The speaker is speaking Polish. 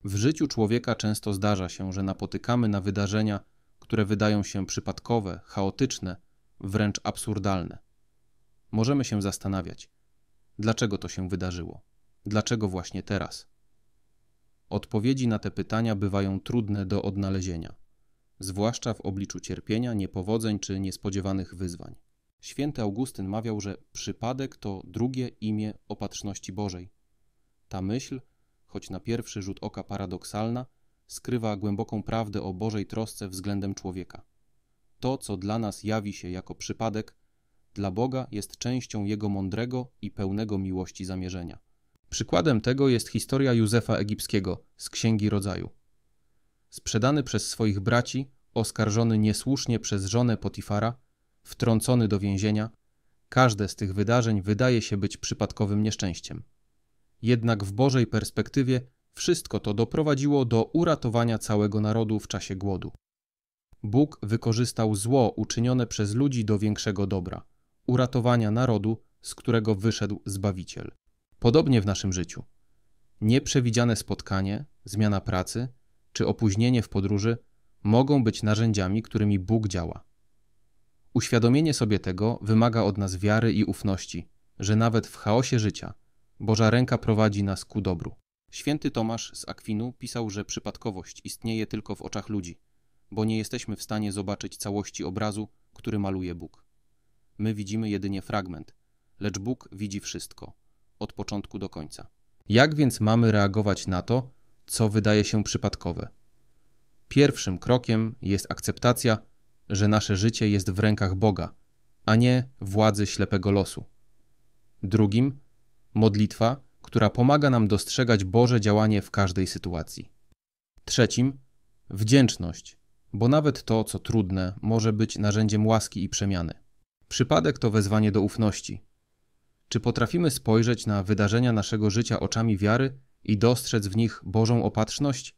W życiu człowieka często zdarza się, że napotykamy na wydarzenia, które wydają się przypadkowe, chaotyczne, wręcz absurdalne. Możemy się zastanawiać, dlaczego to się wydarzyło? Dlaczego właśnie teraz? Odpowiedzi na te pytania bywają trudne do odnalezienia, zwłaszcza w obliczu cierpienia, niepowodzeń czy niespodziewanych wyzwań. Święty Augustyn mawiał, że przypadek to drugie imię opatrzności Bożej. Ta myśl, choć na pierwszy rzut oka paradoksalna, skrywa głęboką prawdę o Bożej trosce względem człowieka. To, co dla nas jawi się jako przypadek, dla Boga jest częścią Jego mądrego i pełnego miłości zamierzenia. Przykładem tego jest historia Józefa Egipskiego z Księgi Rodzaju. Sprzedany przez swoich braci, oskarżony niesłusznie przez żonę Potifara, wtrącony do więzienia, każde z tych wydarzeń wydaje się być przypadkowym nieszczęściem. Jednak w Bożej perspektywie wszystko to doprowadziło do uratowania całego narodu w czasie głodu. Bóg wykorzystał zło uczynione przez ludzi do większego dobra, uratowania narodu, z którego wyszedł Zbawiciel. Podobnie w naszym życiu. Nieprzewidziane spotkanie, zmiana pracy czy opóźnienie w podróży mogą być narzędziami, którymi Bóg działa. Uświadomienie sobie tego wymaga od nas wiary i ufności, że nawet w chaosie życia Boża ręka prowadzi nas ku dobru. Święty Tomasz z Akwinu pisał, że przypadkowość istnieje tylko w oczach ludzi, bo nie jesteśmy w stanie zobaczyć całości obrazu, który maluje Bóg. My widzimy jedynie fragment, lecz Bóg widzi wszystko, od początku do końca. Jak więc mamy reagować na to, co wydaje się przypadkowe? Pierwszym krokiem jest akceptacja, że nasze życie jest w rękach Boga, a nie władzy ślepego losu. Drugim modlitwa, która pomaga nam dostrzegać Boże działanie w każdej sytuacji. Trzecim wdzięczność, bo nawet to, co trudne, może być narzędziem łaski i przemiany. Przypadek to wezwanie do ufności. Czy potrafimy spojrzeć na wydarzenia naszego życia oczami wiary i dostrzec w nich Bożą opatrzność?